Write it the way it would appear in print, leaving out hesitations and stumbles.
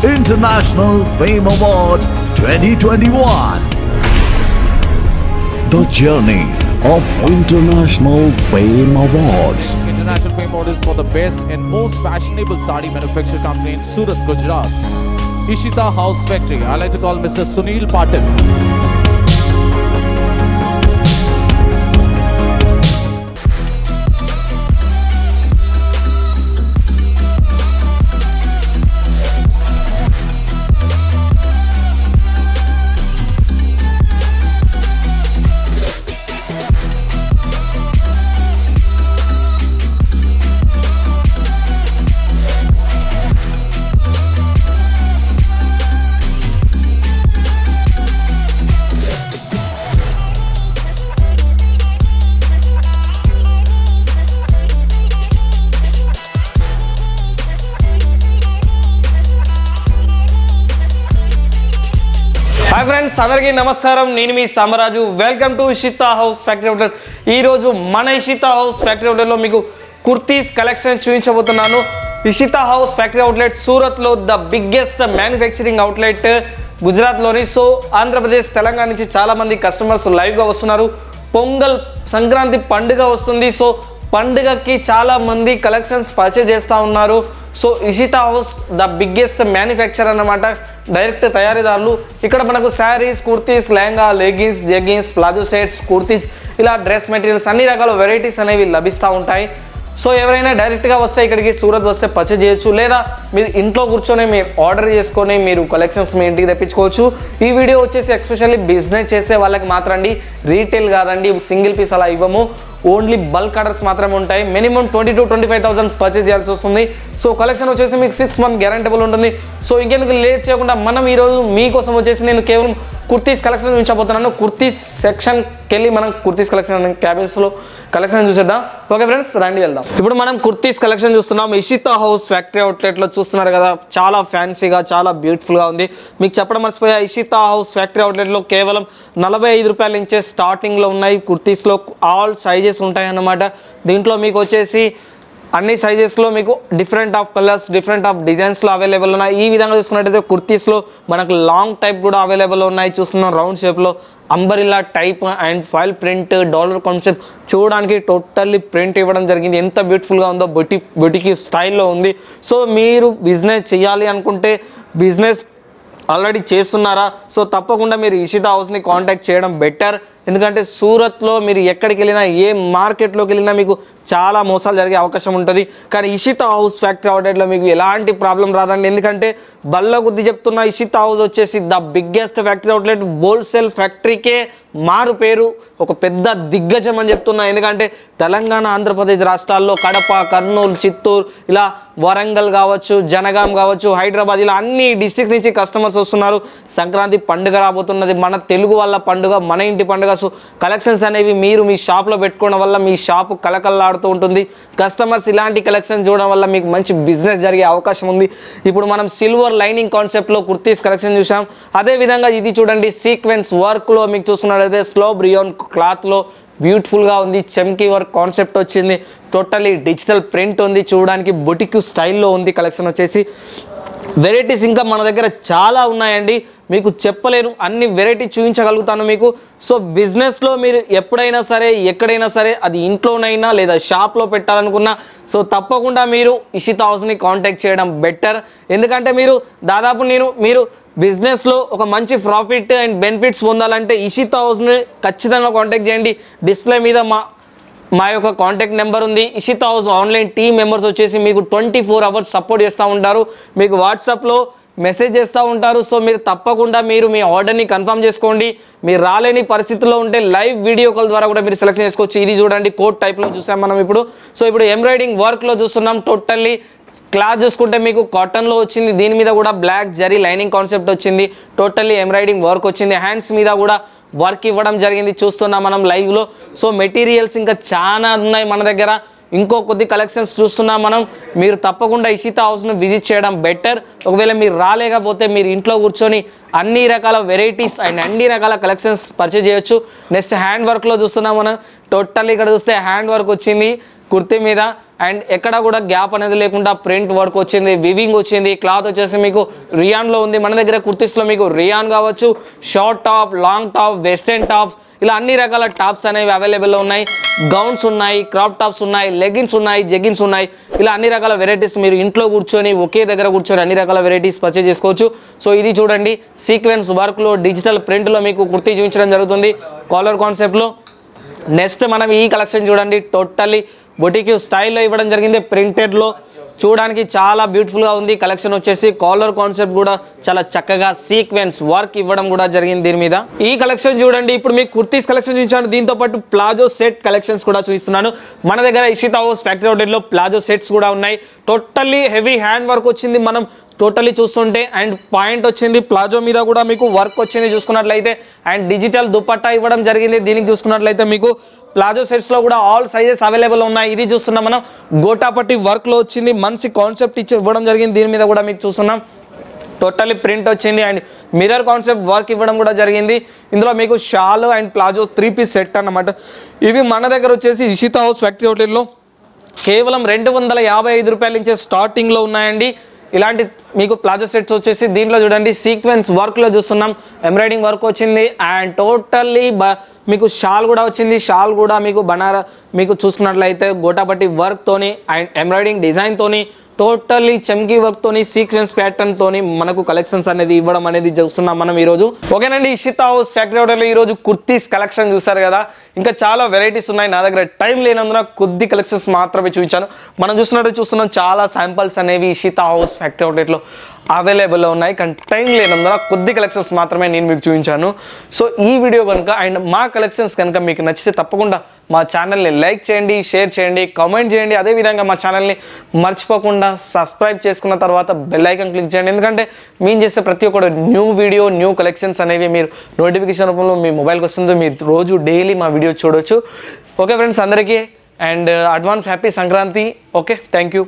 International Fame Award 2021. The journey of International Fame Awards. International Fame Award is for the best and most fashionable sari manufacturing company in Surat, Gujarat. Ishita House Factory. I like to call Mr. Sunil Patil. Hi friends, అందరికీ నమస్కారం. నేను మీ Samaraju. Welcome to Ishita house factory outlet. ఈరోజు మన Ishita house factory అవుట్లెట్లో మీకు kurtis collection చూపించబోతున్నాను. Ishita house factory outlet సూరత్లో the biggest manufacturing outlet గుజరాత్లోని. సో ఆంధ్రప్రదేశ్, తెలంగాణ నుంచి చాలామంది కస్టమర్స్ లైవ్గా వస్తున్నారు. పొంగల్ సంక్రాంతి పండుగ వస్తుంది. సో పండుగకి చాలా మంది కలెక్షన్స్ పర్చేజ్ చేస్తూ ఉన్నారు. So Ishita house the biggest manufacture అన్నమాట, డైరెక్ట్ తయారీదారులు. ఇక్కడ మనకు saris, kurtis, lehenga, leggings, jeggings, palazzo sets, kurtis, ఇలా డ్రెస్ మెటీరియల్స్ అన్ని రకాల వెరైటీస్ అనేవి లభిస్తూ ఉంటాయి. సో ఎవరైనా డైరెక్ట్గా వస్తే ఇక్కడికి సూరత్ వస్తే పర్చేజ్ చేయొచ్చు, లేదా మీరు ఇంట్లో కూర్చొని మీరు ఆర్డర్ చేసుకొని మీరు కలెక్షన్స్ మీ ఇంటికి తెప్పించుకోవచ్చు. ఈ వీడియో వచ్చేసి ఎస్పెషల్లీ బిజినెస్ చేసే వాళ్ళకి మాత్రం అండి, రీటైల్ కాదండి, సింగిల్ పీస్ అలా ఇవ్వము. ఓన్లీ బల్క్ ఆర్డర్స్ మాత్రమే ఉంటాయి. మినిమం 20,000 to 25,000 పర్చేజ్ చేయాల్సి వస్తుంది. సో కలెక్షన్ వచ్చేసి మీకు 6 months గ్యారంటబుల్ ఉంటుంది. సో ఇంకెందుకు లేట్ చేయకుండా మనం ఈరోజు మీకోసం వచ్చేసి నేను కేవలం కుర్తీస్ కలెక్షన్ చూపించబోతున్నాను. కుర్తీస్ సెక్షన్కి వెళ్ళి మనం కుర్తీస్ కలెక్షన్ క్యాబిన్స్లో కలెక్షన్ చూసేద్దాం. ఓకే ఫ్రెండ్స్, రండి వెళ్దాం. ఇప్పుడు మనం కుర్తీస్ కలెక్షన్ చూస్తున్నాం. ఇషితా హౌస్ ఫ్యాక్టరీ అవుట్లెట్లో చూస్తున్నారు కదా, చాలా ఫ్యాన్సీగా, చాలా బ్యూటిఫుల్గా ఉంది. మీకు చెప్పడం మర్చిపోయా, ఇషితా హౌస్ ఫ్యాక్టరీ అవుట్లెట్లో కేవలం 45 రూపాయల నుంచే స్టార్టింగ్లో ఉన్నాయి. కుర్తీస్లో ఆల్ సైజెస్ ఉంటాయి అన్నమాట. దీంట్లో మీకు వచ్చేసి అన్ని సైజెస్లో మీకు different of colours, different of డిజైన్స్లో అవైలబుల్ ఉన్నాయి. ఈ విధంగా చూసుకున్నట్టయితే కుర్తీస్లో మనకు లాంగ్ టైప్ కూడా అవైలబుల్ ఉన్నాయి. చూస్తున్నాం రౌండ్ షేప్లో umbrella type and foil print, dollar concept, చూడడానికి టోటల్లీ ప్రింట్ ఇవ్వడం జరిగింది. ఎంత బ్యూటిఫుల్గా ఉందో, బొటికి స్టైల్లో ఉంది. సో మీరు బిజినెస్ చేయాలి అనుకుంటే, బిజినెస్ ఆల్రెడీ చేస్తున్నారా, సో తప్పకుండా మీరు ఇషితా హౌస్ని కాంటాక్ట్ చేయడం బెటర్. ఎందుకంటే సూరత్లో మీరు ఎక్కడికి వెళ్ళినా, ఏ మార్కెట్లోకి వెళ్ళినా మీకు చాలా మోసాలు జరిగే అవకాశం ఉంటుంది. కానీ ఇషితా హౌస్ ఫ్యాక్టరీ అవుట్లెట్లో మీకు ఎలాంటి ప్రాబ్లం రాదండి. ఎందుకంటే బల్ల గుద్ది చెప్తున్న, ఇషితా హౌస్ వచ్చేసి the biggest factory outlet, wholesale ఫ్యాక్టరీకే మారు పేరు, ఒక పెద్ద దిగ్గజం అని చెప్తున్నా. ఎందుకంటే తెలంగాణ, ఆంధ్రప్రదేశ్ రాష్ట్రాల్లో కడప, కర్నూలు, చిత్తూరు, ఇలా వరంగల్ కావచ్చు, జనగాం కావచ్చు, హైదరాబాద్, ఇలా అన్ని డిస్ట్రిక్ట్స్ నుంచి కస్టమర్స్ వస్తున్నారు. సంక్రాంతి పండుగ రాబోతున్నది, మన తెలుగు వాళ్ళ పండుగ, మన ఇంటి పండుగ. సో కలెక్షన్స్ అనేవి మీరు మీ షాప్లో పెట్టుకోవడం వల్ల మీ షాప్ కలకల్లాడుతూ ఉంటుంది. కస్టమర్స్ ఇలాంటి కలెక్షన్ చూడడం వల్ల మీకు మంచి బిజినెస్ జరిగే అవకాశం ఉంది. ఇప్పుడు మనం సిల్వర్ లైనింగ్ కాన్సెప్ట్లో కుర్తీస్ కలెక్షన్ చూసాం. అదేవిధంగా ఇది చూడండి, సీక్వెన్స్ వర్క్లో మీకు చూసుకున్నట్లయితే స్లోబ్ రియోన్ క్లాత్లో బ్యూటిఫుల్గా ఉంది. చెమ్కీ వర్క్ కాన్సెప్ట్ వచ్చింది. టోటలీ డిజిటల్ ప్రింట్ ఉంది. చూడడానికి బొటిక్ స్టైల్లో ఉంది కలెక్షన్ వచ్చేసి. వెరైటీస్ ఇంకా మన దగ్గర చాలా ఉన్నాయండి, మీకు చెప్పలేను, అన్ని వెరైటీ చూపించగలుగుతాను మీకు. సో బిజినెస్లో మీరు ఎప్పుడైనా సరే, ఎక్కడైనా సరే, అది ఇంట్లోనైనా లేదా షాప్లో పెట్టాలనుకున్నా, సో తప్పకుండా మీరు ఇషితా హౌస్ని కాంటాక్ట్ చేయడం బెటర్. ఎందుకంటే దాదాపు మీరు బిజినెస్లో ఒక మంచి ప్రాఫిట్ అండ్ బెనిఫిట్స్ పొందాలంటే ఇషితా హౌస్ని ఖచ్చితంగా కాంటాక్ట్ చేయండి. డిస్ప్లే మీద మా యొక్క కాంటాక్ట్ నెంబర్ ఉంది. Ishita house online team members వచ్చేసి మీకు 24 hours సపోర్ట్ చేస్తూ ఉంటారు. మీకు వాట్సాప్లో మెసేజ్ చేస్తూ ఉంటారు. సో మీరు తప్పకుండా మీ ఆర్డర్ని కన్ఫర్మ్ చేసుకోండి. మీరు రాలేని పరిస్థితుల్లో ఉంటే లైవ్ వీడియో కాల్ ద్వారా కూడా మీరు సెలెక్ట్ చేసుకోవచ్చు. ఇది చూడండి, కోట్ టైప్లో చూసాం మనం ఇప్పుడు. సో ఇప్పుడు ఎంబ్రాయిడింగ్ వర్క్లో చూస్తున్నాం. టోటల్లీ క్లాత్ చూసుకుంటే మీకు కాటన్లో వచ్చింది. దీని మీద కూడా బ్లాక్ జరీ లైనింగ్ కాన్సెప్ట్ వచ్చింది. టోటల్లీ ఎంబ్రాయిడింగ్ వర్క్ వచ్చింది. హ్యాండ్స్ మీద కూడా వర్క్ ఇవ్వడం జరిగింది, చూస్తున్నాం మనం లైవ్లో. సో మెటీరియల్స్ ఇంకా చాలా ఉన్నాయి మన దగ్గర. ఇంకో కొద్ది కలెక్షన్స్ చూస్తున్నాం మనం. మీరు తప్పకుండా ఇషితా హౌస్ను విజిట్ చేయడం బెటర్. ఒకవేళ మీరు రాలేకపోతే మీరు ఇంట్లో కూర్చొని అన్ని రకాల వెరైటీస్ అండ్ అన్ని రకాల కలెక్షన్స్ పర్చేజ్ చేయొచ్చు. నెక్స్ట్ హ్యాండ్ వర్క్లో చూస్తున్నాం మనం. టోటల్ ఇక్కడ చూస్తే హ్యాండ్ వర్క్ వచ్చింది. కుర్తీ మీద అండ్ ఎక్కడ కూడా గ్యాప్ అనేది లేకుండా ప్రింట్ వర్క్ వచ్చింది, వివింగ్ వచ్చింది. క్లాత్ వచ్చేసి మీకు రియాన్లో ఉంది. మన దగ్గర కుర్తీస్లో మీకు రియాన్ కావచ్చు, short top, long top, western tops, ఇలా అన్ని రకాల టాప్స్ అనేవి అవైలబుల్లో ఉన్నాయి. గౌన్స్ ఉన్నాయి, క్రాప్ టాప్స్ ఉన్నాయి, లెగిన్స్ ఉన్నాయి, జెగిన్స్ ఉన్నాయి. ఇలా అన్ని రకాల వెరైటీస్ మీరు ఇంట్లో కూర్చొని ఒకే దగ్గర కూర్చొని అన్ని రకాల వెరైటీస్ పర్చేజ్ చేసుకోవచ్చు. సో ఇది చూడండి, సీక్వెన్స్ వర్క్లో డిజిటల్ ప్రింట్లో మీకు కుర్తీ చూపించడం జరుగుతుంది కాలర్ కాన్సెప్ట్లో. నెక్స్ట్ మనం ఈ కలెక్షన్ చూడండి, టోటల్లీ బొటిక్ స్టైల్లో ఇవ్వడం జరిగింది. ప్రింటెడ్లో చూడడానికి చాలా బ్యూటిఫుల్గా ఉంది. కలెక్షన్ వచ్చేసి కాలర్ కాన్సెప్ట్ కూడా చాలా చక్కగా సీక్వెన్స్ వర్క్ ఇవ్వడం కూడా జరిగింది దీని మీద. ఈ కలెక్షన్ చూడండి, ఇప్పుడు మీకు కుర్తీస్ కలెక్షన్ చూపించాను, దీంతో పాటు ప్లాజో సెట్ కలెక్షన్స్ కూడా చూపిస్తున్నాను. మన దగ్గర ఇషితా హౌస్ ఫ్యాక్టరీ అవుట్లెట్లో ప్లాజో సెట్స్ కూడా ఉన్నాయి. టోటల్లీ హెవీ హ్యాండ్ వర్క్ వచ్చింది మనం టోటల్లీ చూస్తుంటే. అండ్ పాయింట్ వచ్చింది, ప్లాజో మీద కూడా మీకు వర్క్ వచ్చింది చూసుకున్నట్లయితే. అండ్ డిజిటల్ దుపట్టా ఇవ్వడం జరిగింది. దీనికి చూసుకున్నట్లయితే మీకు ప్లాజో సెట్స్లో కూడా ఆల్ సైజెస్ అవైలబుల్ ఉన్నాయి. ఇది చూస్తున్నాం మనం, గోటాపట్టి వర్క్లో వచ్చింది, మంచి కాన్సెప్ట్ ఇవ్వడం జరిగింది. దీని మీద కూడా మీకు చూస్తున్నాం టోటల్లీ ప్రింట్ వచ్చింది అండ్ మిర్రర్ కాన్సెప్ట్ వర్క్ ఇవ్వడం కూడా జరిగింది. ఇందులో మీకు shawl and palazzo 3 piece set అన్నమాట. ఇవి మన దగ్గర వచ్చేసి ఇషితా హౌస్ ఫ్యాక్టరీ అవుట్లెట్లో కేవలం 255 రూపాయల నుంచే స్టార్టింగ్లో ఉన్నాయండి. ఇలాంటి మీకు ప్లాజో సెట్స్ వచ్చేసి దీంట్లో చూడండి సీక్వెన్స్ వర్క్లో చూస్తున్నాం, ఎంబ్రాయిడింగ్ వర్క్ వచ్చింది అండ్ టోటల్లీ మీకు షాల్ కూడా వచ్చింది. షాల్ కూడా మీకు బనారా మీకు చూసుకున్నట్లయితే గోటాపట్టి వర్క్తోని అండ్ ఎంబ్రాయిడింగ్ డిజైన్తోని టోటల్లీ చమ్కీ వర్క్తోని సీక్వెన్స్ ప్యాటర్న్తోని మనకు కలెక్షన్స్ అనేది ఇవ్వడం అనేది చూస్తున్నాం మనం ఈరోజు. ఓకేనండి, ఇషితా హౌస్ ఫ్యాక్టరీ అవుట్లెట్లో ఈరోజు కుర్తీస్ కలెక్షన్ చూసారు కదా. ఇంకా చాలా వెరైటీస్ ఉన్నాయి. నా దగ్గర టైం లేనందున కొద్ది కలెక్షన్స్ మాత్రమే చూపించాను. మనం చూస్తున్నాం చాలా శాంపిల్స్ అనేవి ఇషితా హౌస్ ఫ్యాక్టరీ అవుట్లెట్లో అవైలబుల్లో ఉన్నాయి. కానీ టైం లేనందున కొద్ది కలెక్షన్స్ మాత్రమే నేను మీకు చూపించాను. సో ఈ వీడియో కనుక అండ్ మా కలెక్షన్స్ కనుక మీకు నచ్చితే తప్పకుండా మా ఛానల్ని లైక్ చేయండి, షేర్ చేయండి, కామెంట్ చేయండి. అదేవిధంగా మా ఛానల్ని మర్చిపోకుండా సబ్స్క్రైబ్ చేసుకున్న తర్వాత బెల్ ఐకాన్ క్లిక్ చేయండి. ఎందుకంటే మేము చేసే ప్రతి ఒక్కటి న్యూ వీడియో, న్యూ కలెక్షన్స్ అనేవి మీరు నోటిఫికేషన్ రూపంలో మీ మొబైల్కి వస్తుంది. మీరు రోజు డైలీ మా వీడియో చూడొచ్చు. ఓకే ఫ్రెండ్స్, అందరికీ and advance happy Sankranti. Okay, thank you.